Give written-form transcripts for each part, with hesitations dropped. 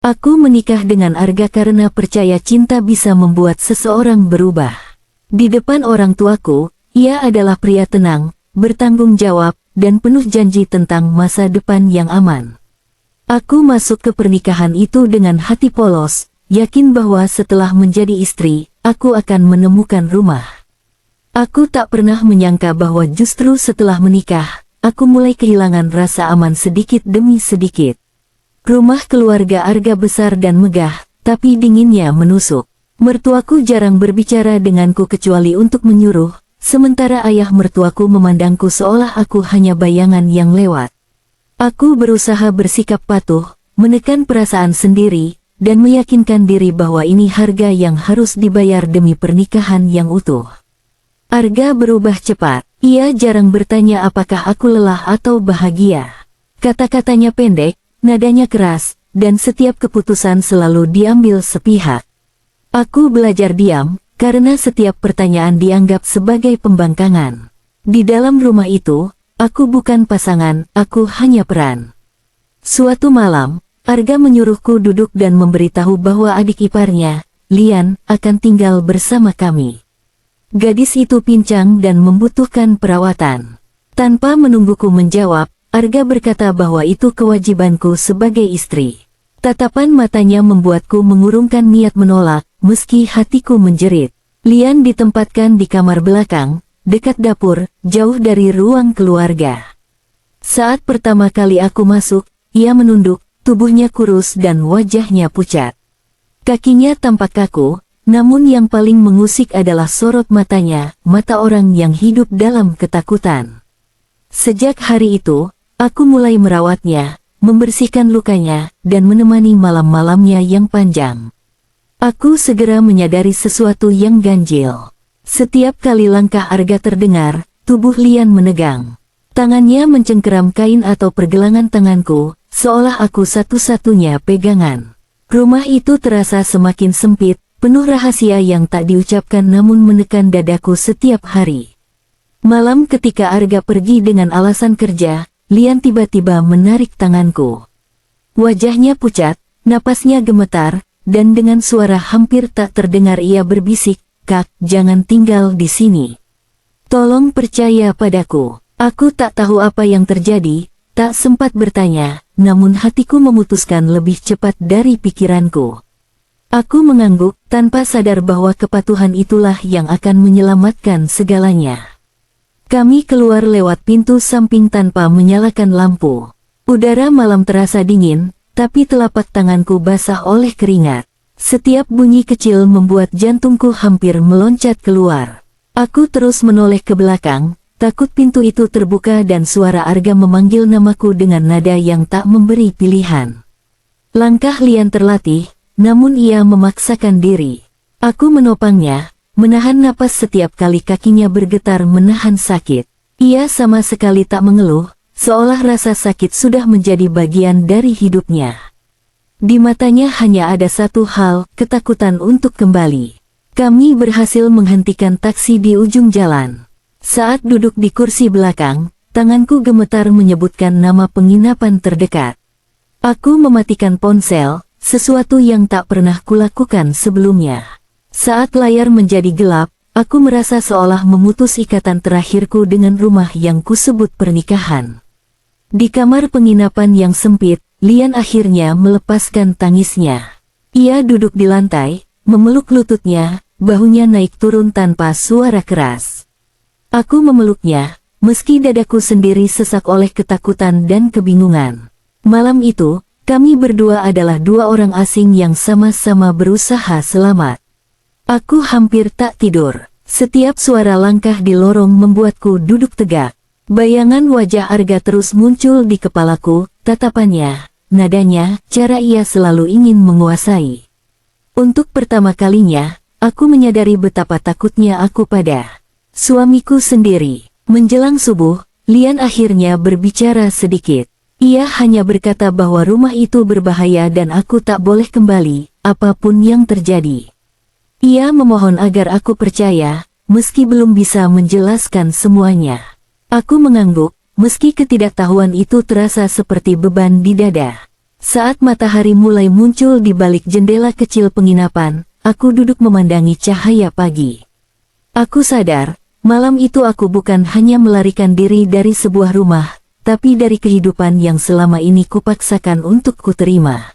Aku menikah dengan Arga karena percaya cinta bisa membuat seseorang berubah. Di depan orang tuaku, ia adalah pria tenang, bertanggung jawab, dan penuh janji tentang masa depan yang aman. Aku masuk ke pernikahan itu dengan hati polos, yakin bahwa setelah menjadi istri, aku akan menemukan rumah. Aku tak pernah menyangka bahwa justru setelah menikah, aku mulai kehilangan rasa aman sedikit demi sedikit. Rumah keluarga Arga besar dan megah, tapi dinginnya menusuk. Mertuaku jarang berbicara denganku kecuali untuk menyuruh, sementara ayah mertuaku memandangku seolah aku hanya bayangan yang lewat. Aku berusaha bersikap patuh, menekan perasaan sendiri, dan meyakinkan diri bahwa ini harga yang harus dibayar demi pernikahan yang utuh. Arga berubah cepat. Ia jarang bertanya apakah aku lelah atau bahagia. Kata-katanya pendek, nadanya keras, dan setiap keputusan selalu diambil sepihak. Aku belajar diam, karena setiap pertanyaan dianggap sebagai pembangkangan. Di dalam rumah itu, aku bukan pasangan, aku hanya peran. Suatu malam, Arga menyuruhku duduk dan memberitahu bahwa adik iparnya, Lian, akan tinggal bersama kami. Gadis itu pincang dan membutuhkan perawatan. Tanpa menungguku menjawab, Arga berkata bahwa itu kewajibanku sebagai istri. Tatapan matanya membuatku mengurungkan niat menolak, meski hatiku menjerit. Lian ditempatkan di kamar belakang, dekat dapur, jauh dari ruang keluarga. Saat pertama kali aku masuk, ia menunduk, tubuhnya kurus dan wajahnya pucat. Kakinya tampak kaku, namun yang paling mengusik adalah sorot matanya, mata orang yang hidup dalam ketakutan. Sejak hari itu, aku mulai merawatnya, membersihkan lukanya, dan menemani malam-malamnya yang panjang. Aku segera menyadari sesuatu yang ganjil. Setiap kali langkah Arga terdengar, tubuh Lian menegang. Tangannya mencengkeram kain atau pergelangan tanganku, seolah aku satu-satunya pegangan. Rumah itu terasa semakin sempit, penuh rahasia yang tak diucapkan namun menekan dadaku setiap hari. Malam ketika Arga pergi dengan alasan kerja, Lian tiba-tiba menarik tanganku. Wajahnya pucat, napasnya gemetar, dan dengan suara hampir tak terdengar ia berbisik, "Kak, jangan tinggal di sini. Tolong percaya padaku." Aku tak tahu apa yang terjadi, tak sempat bertanya, namun hatiku memutuskan lebih cepat dari pikiranku. Aku mengangguk, tanpa sadar bahwa kepatuhan itulah yang akan menyelamatkan segalanya. Kami keluar lewat pintu samping tanpa menyalakan lampu. Udara malam terasa dingin, tapi telapak tanganku basah oleh keringat. Setiap bunyi kecil membuat jantungku hampir meloncat keluar. Aku terus menoleh ke belakang, takut pintu itu terbuka dan suara Arga memanggil namaku dengan nada yang tak memberi pilihan. Langkah Lian terlatih, namun ia memaksakan diri. Aku menopangnya, menahan napas setiap kali kakinya bergetar menahan sakit. Ia sama sekali tak mengeluh, seolah rasa sakit sudah menjadi bagian dari hidupnya. Di matanya hanya ada satu hal, ketakutan untuk kembali. Kami berhasil menghentikan taksi di ujung jalan. Saat duduk di kursi belakang, tanganku gemetar menyebutkan nama penginapan terdekat. Aku mematikan ponsel, sesuatu yang tak pernah kulakukan sebelumnya. Saat layar menjadi gelap, aku merasa seolah memutus ikatan terakhirku dengan rumah yang kusebut pernikahan. Di kamar penginapan yang sempit, Lian akhirnya melepaskan tangisnya. Ia duduk di lantai, memeluk lututnya, bahunya naik turun tanpa suara keras. Aku memeluknya, meski dadaku sendiri sesak oleh ketakutan dan kebingungan. Malam itu, kami berdua adalah dua orang asing yang sama-sama berusaha selamat. Aku hampir tak tidur. Setiap suara langkah di lorong membuatku duduk tegak. Bayangan wajah Arga terus muncul di kepalaku, tatapannya, nadanya, cara ia selalu ingin menguasai. Untuk pertama kalinya, aku menyadari betapa takutnya aku pada suamiku sendiri. Menjelang subuh, Lian akhirnya berbicara sedikit. Ia hanya berkata bahwa rumah itu berbahaya dan aku tak boleh kembali, apapun yang terjadi. Ia memohon agar aku percaya, meski belum bisa menjelaskan semuanya. Aku mengangguk, meski ketidaktahuan itu terasa seperti beban di dada. Saat matahari mulai muncul di balik jendela kecil penginapan, aku duduk memandangi cahaya pagi. Aku sadar, malam itu aku bukan hanya melarikan diri dari sebuah rumah, tapi dari kehidupan yang selama ini kupaksakan untuk kuterima.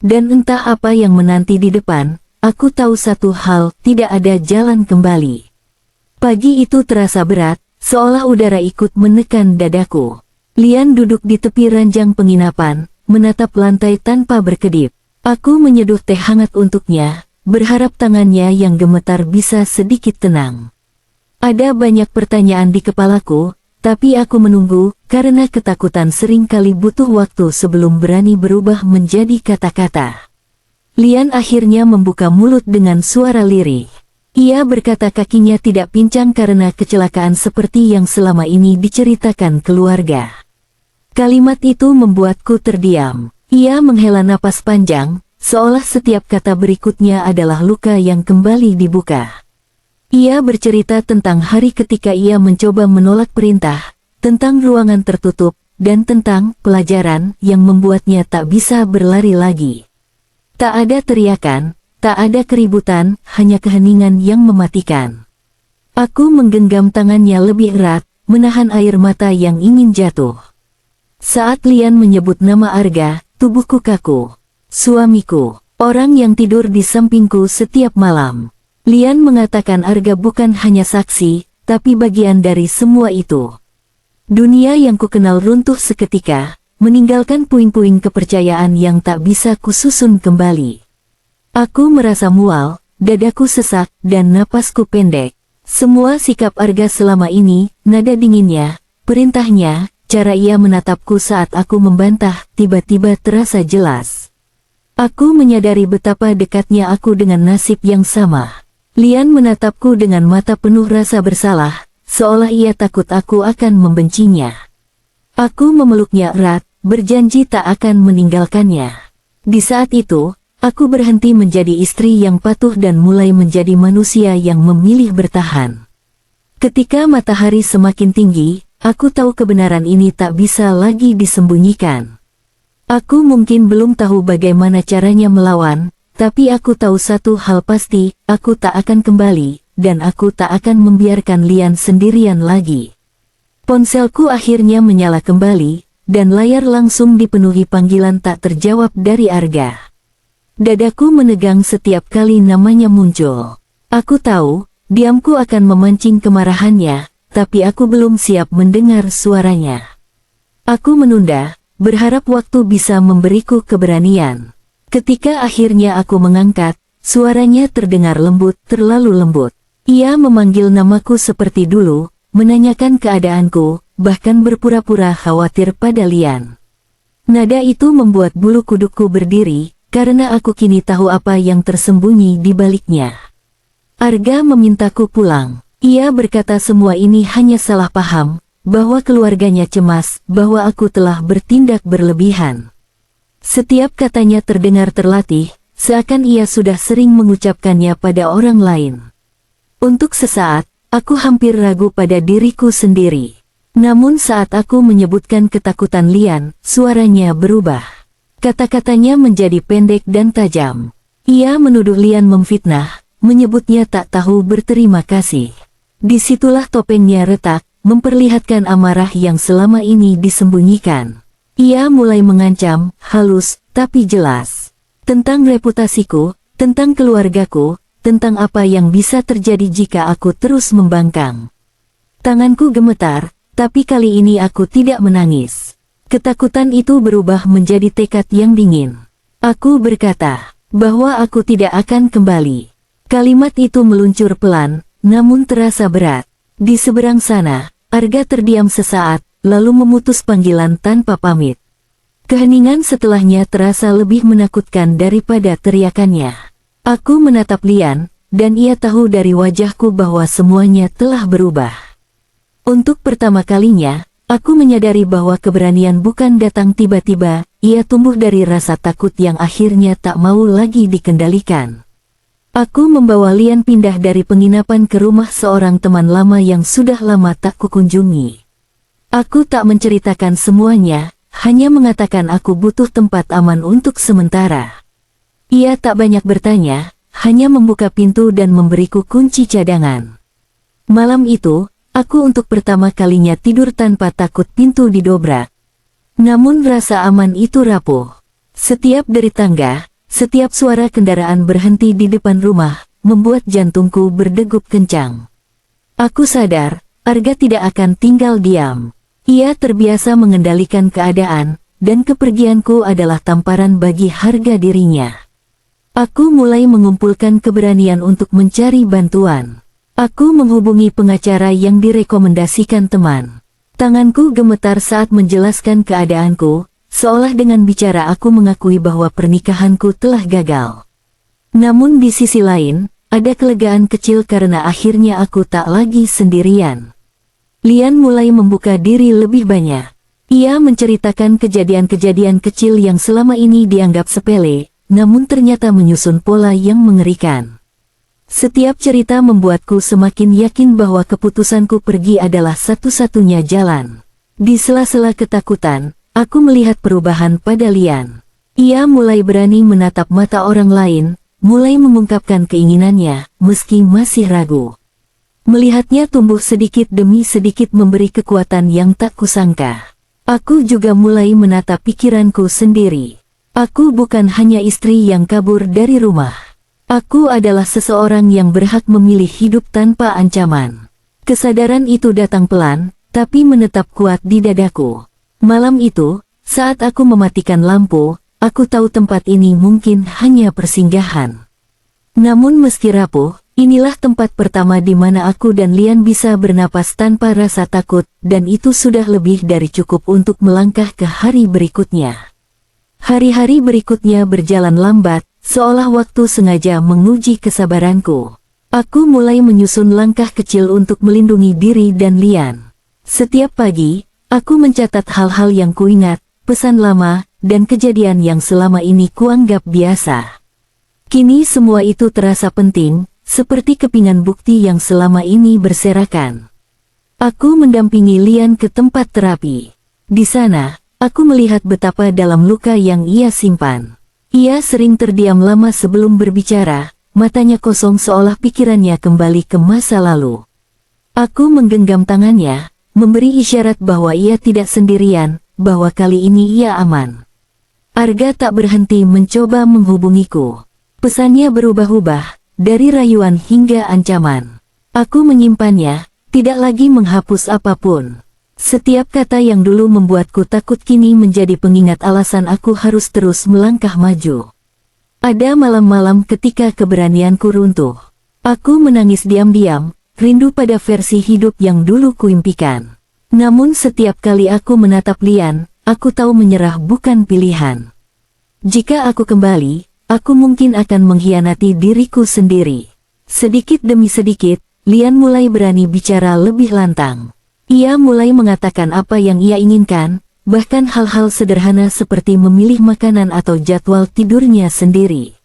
Dan entah apa yang menanti di depan, aku tahu satu hal, tidak ada jalan kembali. Pagi itu terasa berat, seolah udara ikut menekan dadaku. Lian duduk di tepi ranjang penginapan, menatap lantai tanpa berkedip. Aku menyeduh teh hangat untuknya, berharap tangannya yang gemetar bisa sedikit tenang. Ada banyak pertanyaan di kepalaku, tapi aku menunggu, karena ketakutan sering kali butuh waktu sebelum berani berubah menjadi kata-kata. Lian akhirnya membuka mulut dengan suara lirih. Ia berkata kakinya tidak pincang karena kecelakaan seperti yang selama ini diceritakan keluarga. Kalimat itu membuatku terdiam. Ia menghela napas panjang, seolah setiap kata berikutnya adalah luka yang kembali dibuka. Ia bercerita tentang hari ketika ia mencoba menolak perintah, tentang ruangan tertutup, dan tentang pelajaran yang membuatnya tak bisa berlari lagi. Tak ada teriakan, tak ada keributan, hanya keheningan yang mematikan. Aku menggenggam tangannya lebih erat, menahan air mata yang ingin jatuh. Saat Lian menyebut nama Arga, tubuhku kaku. Suamiku, orang yang tidur di sampingku setiap malam. Lian mengatakan Arga bukan hanya saksi, tapi bagian dari semua itu. Dunia yang kukenal runtuh seketika, meninggalkan puing-puing kepercayaan yang tak bisa kususun kembali. Aku merasa mual, dadaku sesak, dan napasku pendek. Semua sikap Arga selama ini, nada dinginnya, perintahnya, cara ia menatapku saat aku membantah, tiba-tiba terasa jelas. Aku menyadari betapa dekatnya aku dengan nasib yang sama. Lian menatapku dengan mata penuh rasa bersalah, seolah ia takut aku akan membencinya. Aku memeluknya erat, berjanji tak akan meninggalkannya. Di saat itu, aku berhenti menjadi istri yang patuh dan mulai menjadi manusia yang memilih bertahan. Ketika matahari semakin tinggi, aku tahu kebenaran ini tak bisa lagi disembunyikan. Aku mungkin belum tahu bagaimana caranya melawan, tapi aku tahu satu hal pasti, aku tak akan kembali, dan aku tak akan membiarkan Lian sendirian lagi. Ponselku akhirnya menyala kembali, dan layar langsung dipenuhi panggilan tak terjawab dari Arga. Dadaku menegang setiap kali namanya muncul. Aku tahu, diamku akan memancing kemarahannya, tapi aku belum siap mendengar suaranya. Aku menunda, berharap waktu bisa memberiku keberanian. Ketika akhirnya aku mengangkat, suaranya terdengar lembut, terlalu lembut. Ia memanggil namaku seperti dulu, menanyakan keadaanku, bahkan berpura-pura khawatir pada Lian. Nada itu membuat bulu kudukku berdiri, karena aku kini tahu apa yang tersembunyi di baliknya. Arga memintaku pulang. Ia berkata semua ini hanya salah paham, bahwa keluarganya cemas, bahwa aku telah bertindak berlebihan. Setiap katanya terdengar terlatih, seakan ia sudah sering mengucapkannya pada orang lain. Untuk sesaat, aku hampir ragu pada diriku sendiri. Namun saat aku menyebutkan ketakutan Lian, suaranya berubah. Kata-katanya menjadi pendek dan tajam. Ia menuduh Lian memfitnah, menyebutnya tak tahu berterima kasih. Disitulah topengnya retak, memperlihatkan amarah yang selama ini disembunyikan. Ia mulai mengancam, halus, tapi jelas. Tentang reputasiku, tentang keluargaku, tentang apa yang bisa terjadi jika aku terus membangkang. Tanganku gemetar, tapi kali ini aku tidak menangis. Ketakutan itu berubah menjadi tekad yang dingin. Aku berkata, bahwa aku tidak akan kembali. Kalimat itu meluncur pelan, namun terasa berat. Di seberang sana, Arga terdiam sesaat, lalu memutus panggilan tanpa pamit. Keheningan setelahnya terasa lebih menakutkan daripada teriakannya. Aku menatap Lian, dan ia tahu dari wajahku bahwa semuanya telah berubah. Untuk pertama kalinya, aku menyadari bahwa keberanian bukan datang tiba-tiba, ia tumbuh dari rasa takut yang akhirnya tak mau lagi dikendalikan. Aku membawa Lian pindah dari penginapan ke rumah seorang teman lama yang sudah lama tak kukunjungi. Aku tak menceritakan semuanya, hanya mengatakan aku butuh tempat aman untuk sementara. Ia tak banyak bertanya, hanya membuka pintu dan memberiku kunci cadangan. Malam itu, aku untuk pertama kalinya tidur tanpa takut pintu didobrak. Namun rasa aman itu rapuh. Setiap dari tangga, setiap suara kendaraan berhenti di depan rumah, membuat jantungku berdegup kencang. Aku sadar, Arga tidak akan tinggal diam. Ia terbiasa mengendalikan keadaan, dan kepergianku adalah tamparan bagi harga dirinya. Aku mulai mengumpulkan keberanian untuk mencari bantuan. Aku menghubungi pengacara yang direkomendasikan teman. Tanganku gemetar saat menjelaskan keadaanku, seolah dengan bicara aku mengakui bahwa pernikahanku telah gagal. Namun di sisi lain, ada kelegaan kecil karena akhirnya aku tak lagi sendirian. Lian mulai membuka diri lebih banyak. Ia menceritakan kejadian-kejadian kecil yang selama ini dianggap sepele, namun ternyata menyusun pola yang mengerikan. Setiap cerita membuatku semakin yakin bahwa keputusanku pergi adalah satu-satunya jalan. Di sela-sela ketakutan, aku melihat perubahan pada Lian. Ia mulai berani menatap mata orang lain, mulai mengungkapkan keinginannya, meski masih ragu. Melihatnya tumbuh sedikit demi sedikit memberi kekuatan yang tak kusangka. Aku juga mulai menata pikiranku sendiri. Aku bukan hanya istri yang kabur dari rumah. Aku adalah seseorang yang berhak memilih hidup tanpa ancaman. Kesadaran itu datang pelan, tapi menetap kuat di dadaku. Malam itu, saat aku mematikan lampu, aku tahu tempat ini mungkin hanya persinggahan. Namun meski rapuh, inilah tempat pertama di mana aku dan Lian bisa bernapas tanpa rasa takut, dan itu sudah lebih dari cukup untuk melangkah ke hari berikutnya. Hari-hari berikutnya berjalan lambat, seolah waktu sengaja menguji kesabaranku. Aku mulai menyusun langkah kecil untuk melindungi diri dan Lian. Setiap pagi, aku mencatat hal-hal yang kuingat, pesan lama, dan kejadian yang selama ini kuanggap biasa. Kini semua itu terasa penting, seperti kepingan bukti yang selama ini berserakan. Aku mendampingi Lian ke tempat terapi. Di sana, aku melihat betapa dalam luka yang ia simpan. Ia sering terdiam lama sebelum berbicara, matanya kosong seolah pikirannya kembali ke masa lalu. Aku menggenggam tangannya, memberi isyarat bahwa ia tidak sendirian, bahwa kali ini ia aman. Arga tak berhenti mencoba menghubungiku. Pesannya berubah-ubah, dari rayuan hingga ancaman. Aku menyimpannya, tidak lagi menghapus apapun. Setiap kata yang dulu membuatku takut kini menjadi pengingat alasan aku harus terus melangkah maju. Ada malam-malam ketika keberanianku runtuh. Aku menangis diam-diam, rindu pada versi hidup yang dulu kuimpikan. Namun setiap kali aku menatap Lian, aku tahu menyerah bukan pilihan. Jika aku kembali, aku mungkin akan mengkhianati diriku sendiri. Sedikit demi sedikit, Lian mulai berani bicara lebih lantang. Ia mulai mengatakan apa yang ia inginkan, bahkan hal-hal sederhana seperti memilih makanan atau jadwal tidurnya sendiri.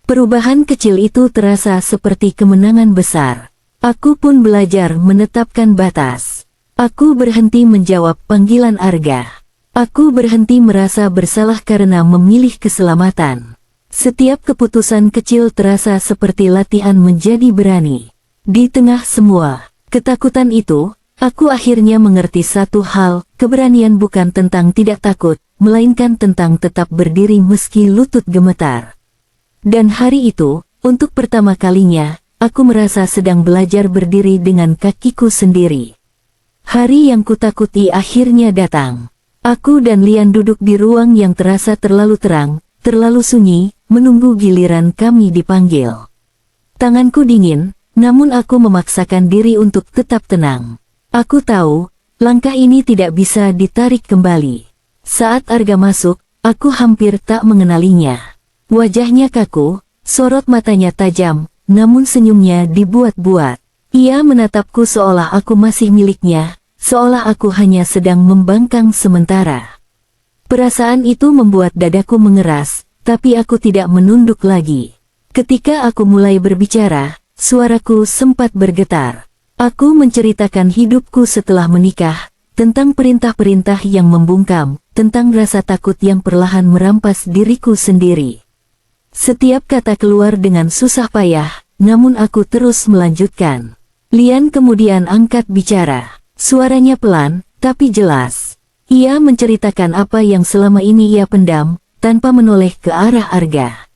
Perubahan kecil itu terasa seperti kemenangan besar. Aku pun belajar menetapkan batas. Aku berhenti menjawab panggilan Arga. Aku berhenti merasa bersalah karena memilih keselamatan. Setiap keputusan kecil terasa seperti latihan menjadi berani. Di tengah semua ketakutan itu, aku akhirnya mengerti satu hal, keberanian bukan tentang tidak takut, melainkan tentang tetap berdiri meski lutut gemetar. Dan hari itu, untuk pertama kalinya, aku merasa sedang belajar berdiri dengan kakiku sendiri. Hari yang kutakuti akhirnya datang. Aku dan Lian duduk di ruang yang terasa terlalu terang, terlalu sunyi, menunggu giliran kami dipanggil. Tanganku dingin, namun aku memaksakan diri untuk tetap tenang. Aku tahu, langkah ini tidak bisa ditarik kembali. Saat Arga masuk, aku hampir tak mengenalinya. Wajahnya kaku, sorot matanya tajam, namun senyumnya dibuat-buat. Ia menatapku seolah aku masih miliknya, seolah aku hanya sedang membangkang sementara. Perasaan itu membuat dadaku mengeras, tapi aku tidak menunduk lagi. Ketika aku mulai berbicara, suaraku sempat bergetar. Aku menceritakan hidupku setelah menikah, tentang perintah-perintah yang membungkam, tentang rasa takut yang perlahan merampas diriku sendiri. Setiap kata keluar dengan susah payah, namun aku terus melanjutkan. Lian kemudian angkat bicara. Suaranya pelan, tapi jelas. Ia menceritakan apa yang selama ini ia pendam, tanpa menoleh ke arah Arga.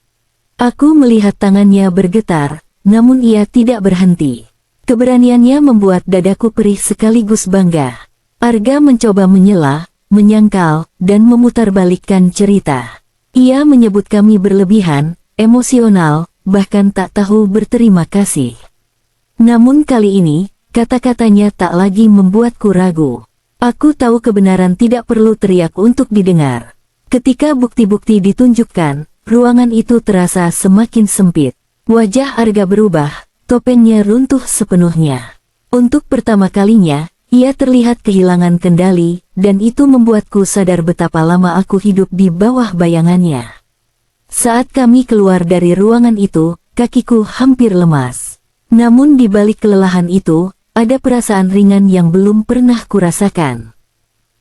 Aku melihat tangannya bergetar, namun ia tidak berhenti. Keberaniannya membuat dadaku perih sekaligus bangga. Arga mencoba menyela, menyangkal, dan memutarbalikkan cerita. Ia menyebut kami berlebihan, emosional, bahkan tak tahu berterima kasih. Namun kali ini, kata-katanya tak lagi membuatku ragu. Aku tahu kebenaran tidak perlu teriak untuk didengar. Ketika bukti-bukti ditunjukkan, ruangan itu terasa semakin sempit. Wajah Arga berubah, topengnya runtuh sepenuhnya. Untuk pertama kalinya, ia terlihat kehilangan kendali, dan itu membuatku sadar betapa lama aku hidup di bawah bayangannya. Saat kami keluar dari ruangan itu, kakiku hampir lemas. Namun di balik kelelahan itu, ada perasaan ringan yang belum pernah kurasakan.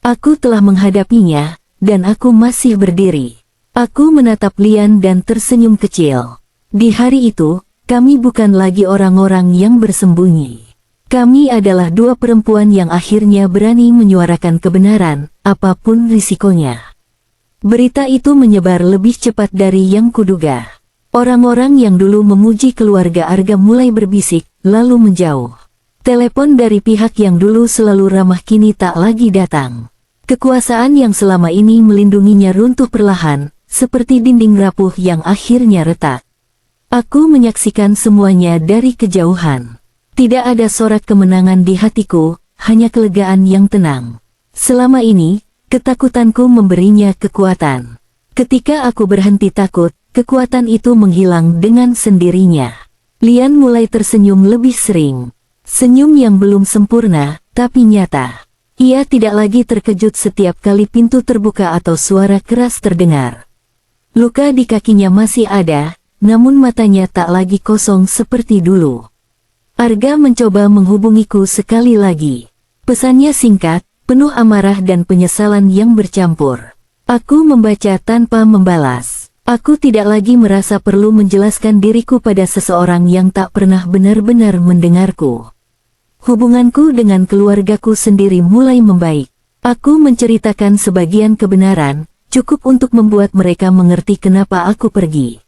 Aku telah menghadapinya, dan aku masih berdiri. Aku menatap Lian dan tersenyum kecil. Di hari itu, kami bukan lagi orang-orang yang bersembunyi. Kami adalah dua perempuan yang akhirnya berani menyuarakan kebenaran, apapun risikonya. Berita itu menyebar lebih cepat dari yang kuduga. Orang-orang yang dulu memuji keluarga Arga mulai berbisik, lalu menjauh. Telepon dari pihak yang dulu selalu ramah kini tak lagi datang. Kekuasaan yang selama ini melindunginya runtuh perlahan, seperti dinding rapuh yang akhirnya retak. Aku menyaksikan semuanya dari kejauhan. Tidak ada sorak kemenangan di hatiku, hanya kelegaan yang tenang. Selama ini, ketakutanku memberinya kekuatan. Ketika aku berhenti takut, kekuatan itu menghilang dengan sendirinya. Lian mulai tersenyum lebih sering. Senyum yang belum sempurna, tapi nyata. Ia tidak lagi terkejut setiap kali pintu terbuka atau suara keras terdengar. Luka di kakinya masih ada, namun matanya tak lagi kosong seperti dulu. Arga mencoba menghubungiku sekali lagi. Pesannya singkat, penuh amarah dan penyesalan yang bercampur. Aku membaca tanpa membalas. Aku tidak lagi merasa perlu menjelaskan diriku pada seseorang yang tak pernah benar-benar mendengarku. Hubunganku dengan keluargaku sendiri mulai membaik. Aku menceritakan sebagian kebenaran, cukup untuk membuat mereka mengerti kenapa aku pergi.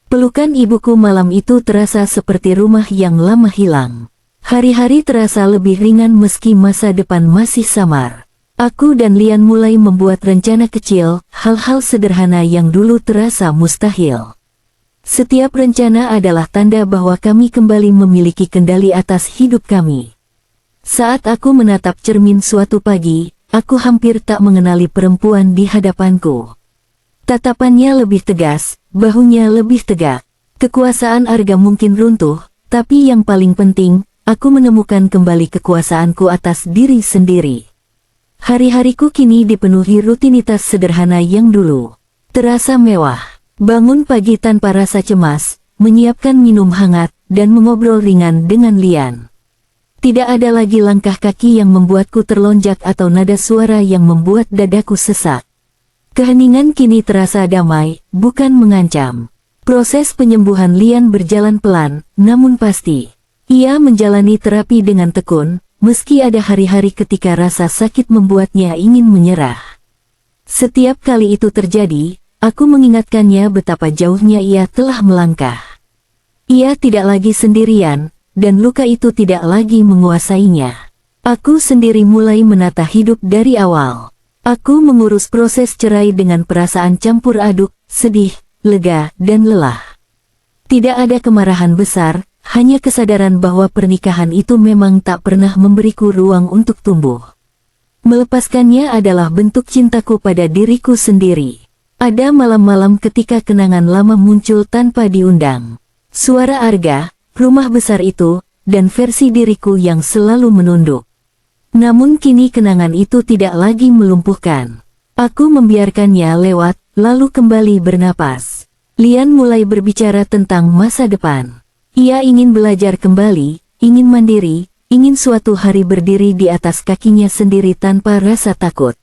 Pelukan ibuku malam itu terasa seperti rumah yang lama hilang. Hari-hari terasa lebih ringan meski masa depan masih samar. Aku dan Lian mulai membuat rencana kecil, hal-hal sederhana yang dulu terasa mustahil. Setiap rencana adalah tanda bahwa kami kembali memiliki kendali atas hidup kami. Saat aku menatap cermin suatu pagi, aku hampir tak mengenali perempuan di hadapanku. Tatapannya lebih tegas, bahunya lebih tegak. Kekuasaan Arga mungkin runtuh, tapi yang paling penting, aku menemukan kembali kekuasaanku atas diri sendiri. Hari-hariku kini dipenuhi rutinitas sederhana yang dulu terasa mewah. Bangun pagi tanpa rasa cemas, menyiapkan minum hangat, dan mengobrol ringan dengan Lian. Tidak ada lagi langkah kaki yang membuatku terlonjak atau nada suara yang membuat dadaku sesak. Keheningan kini terasa damai, bukan mengancam. Proses penyembuhan Lian berjalan pelan, namun pasti. Ia menjalani terapi dengan tekun, meski ada hari-hari ketika rasa sakit membuatnya ingin menyerah. Setiap kali itu terjadi, aku mengingatkannya betapa jauhnya ia telah melangkah. Ia tidak lagi sendirian, dan luka itu tidak lagi menguasainya. Aku sendiri mulai menata hidup dari awal. Aku mengurus proses cerai dengan perasaan campur aduk, sedih, lega, dan lelah. Tidak ada kemarahan besar, hanya kesadaran bahwa pernikahan itu memang tak pernah memberiku ruang untuk tumbuh. Melepaskannya adalah bentuk cintaku pada diriku sendiri. Ada malam-malam ketika kenangan lama muncul tanpa diundang. Suara Arga, rumah besar itu, dan versi diriku yang selalu menunduk. Namun kini kenangan itu tidak lagi melumpuhkan. Aku membiarkannya lewat, lalu kembali bernapas. Lian mulai berbicara tentang masa depan. Ia ingin belajar kembali, ingin mandiri, ingin suatu hari berdiri di atas kakinya sendiri tanpa rasa takut.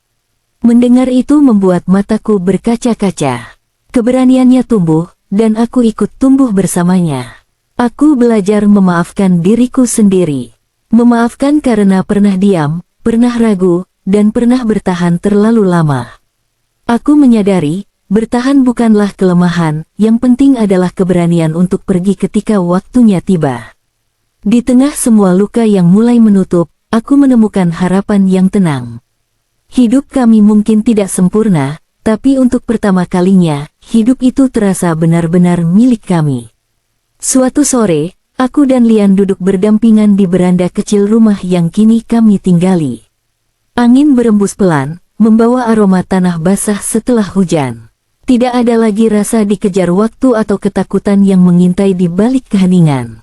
Mendengar itu membuat mataku berkaca-kaca. Keberaniannya tumbuh, dan aku ikut tumbuh bersamanya. Aku belajar memaafkan diriku sendiri. Memaafkan karena pernah diam, pernah ragu, dan pernah bertahan terlalu lama. Aku menyadari, bertahan bukanlah kelemahan, yang penting adalah keberanian untuk pergi ketika waktunya tiba. Di tengah semua luka yang mulai menutup, aku menemukan harapan yang tenang. Hidup kami mungkin tidak sempurna, tapi untuk pertama kalinya, hidup itu terasa benar-benar milik kami. Suatu sore, aku dan Lian duduk berdampingan di beranda kecil rumah yang kini kami tinggali. Angin berembus pelan, membawa aroma tanah basah setelah hujan. Tidak ada lagi rasa dikejar waktu atau ketakutan yang mengintai di balik keheningan.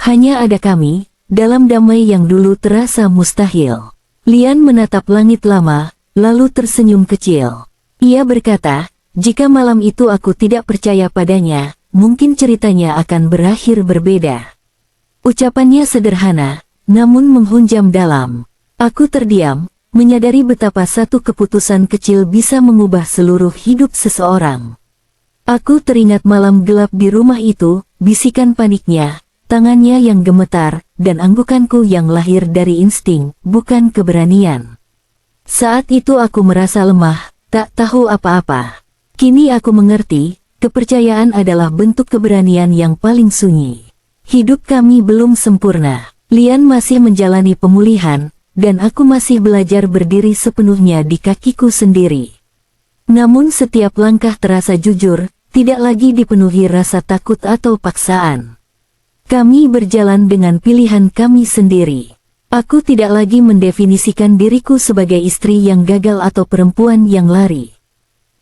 Hanya ada kami, dalam damai yang dulu terasa mustahil. Lian menatap langit lama, lalu tersenyum kecil. Ia berkata, jika malam itu aku tidak percaya padanya, mungkin ceritanya akan berakhir berbeda. Ucapannya sederhana, namun menghunjam dalam. Aku terdiam, menyadari betapa satu keputusan kecil bisa mengubah seluruh hidup seseorang. Aku teringat malam gelap di rumah itu, bisikan paniknya, tangannya yang gemetar, dan anggukanku yang lahir dari insting, bukan keberanian. Saat itu aku merasa lemah, tak tahu apa-apa. Kini aku mengerti, kepercayaan adalah bentuk keberanian yang paling sunyi. Hidup kami belum sempurna. Lian masih menjalani pemulihan, dan aku masih belajar berdiri sepenuhnya di kakiku sendiri. Namun setiap langkah terasa jujur, tidak lagi dipenuhi rasa takut atau paksaan. Kami berjalan dengan pilihan kami sendiri. Aku tidak lagi mendefinisikan diriku sebagai istri yang gagal atau perempuan yang lari.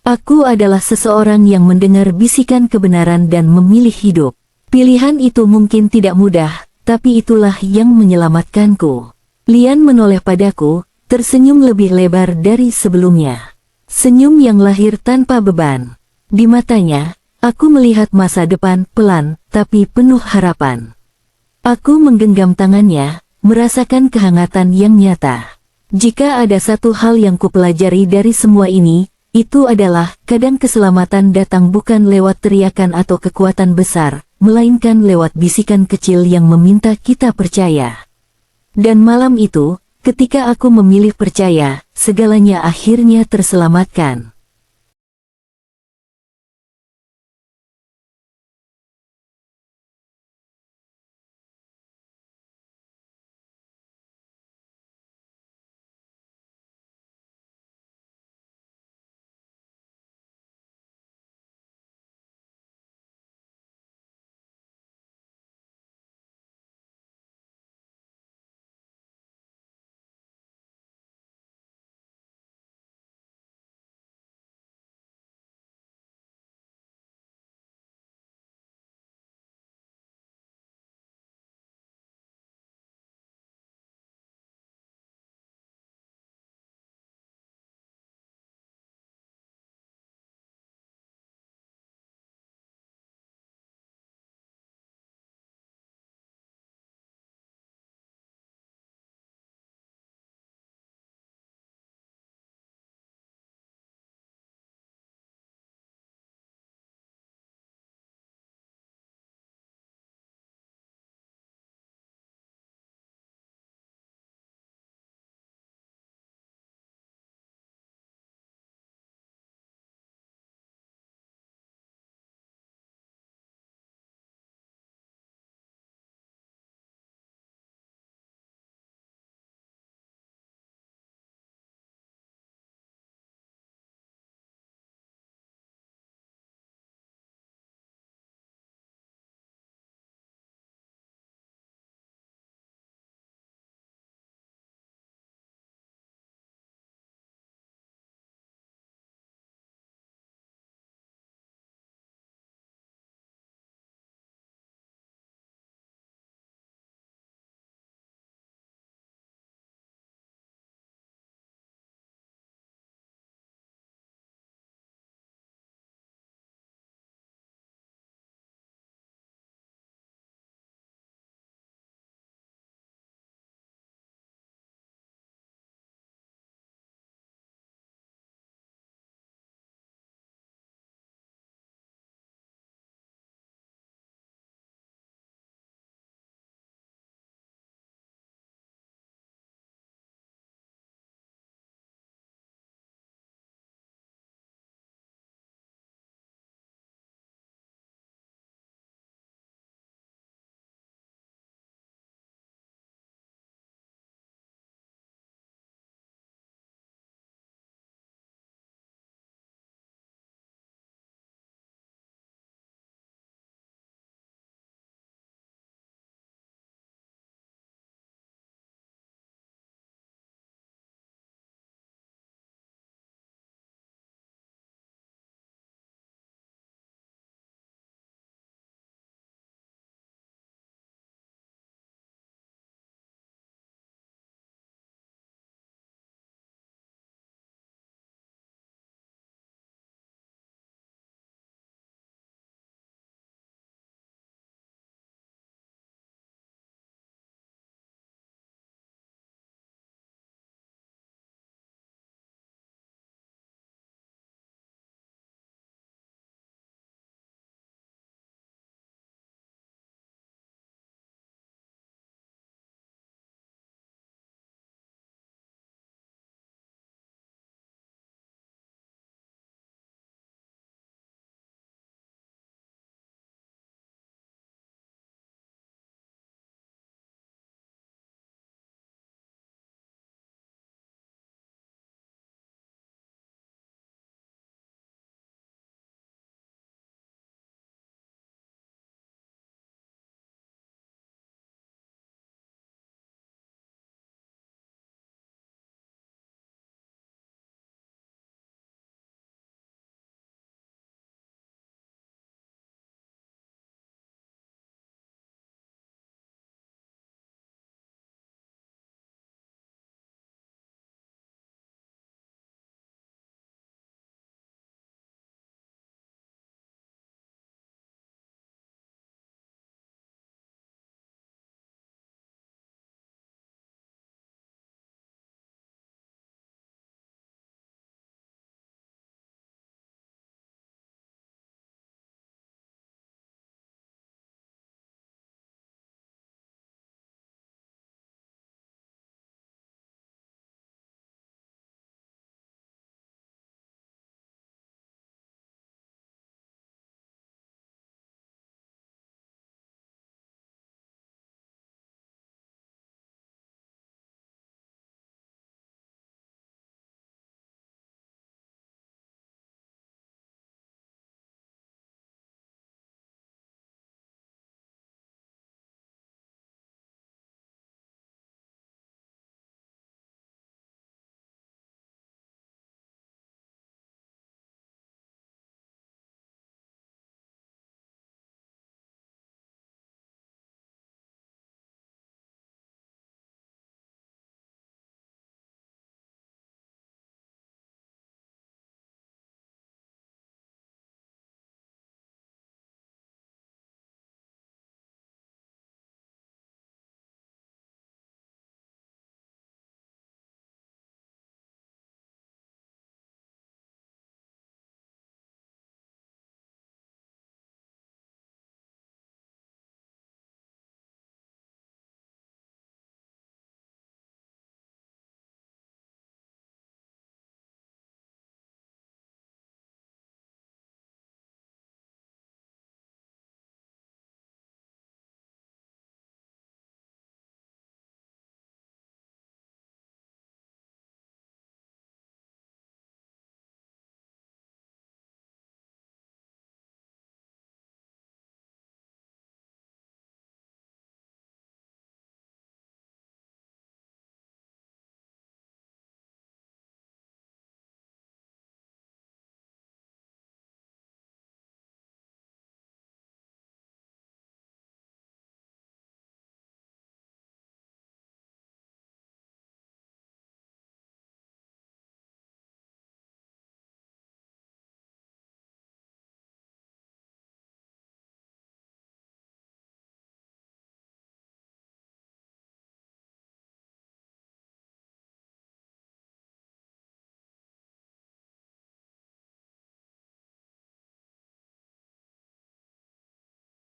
Aku adalah seseorang yang mendengar bisikan kebenaran dan memilih hidup. Pilihan itu mungkin tidak mudah, tapi itulah yang menyelamatkanku. Lian menoleh padaku, tersenyum lebih lebar dari sebelumnya. Senyum yang lahir tanpa beban. Di matanya, aku melihat masa depan, pelan, tapi penuh harapan. Aku menggenggam tangannya, merasakan kehangatan yang nyata. Jika ada satu hal yang kupelajari dari semua ini, itu adalah, kadang keselamatan datang bukan lewat teriakan atau kekuatan besar, melainkan lewat bisikan kecil yang meminta kita percaya. Dan malam itu, ketika aku memilih percaya, segalanya akhirnya terselamatkan.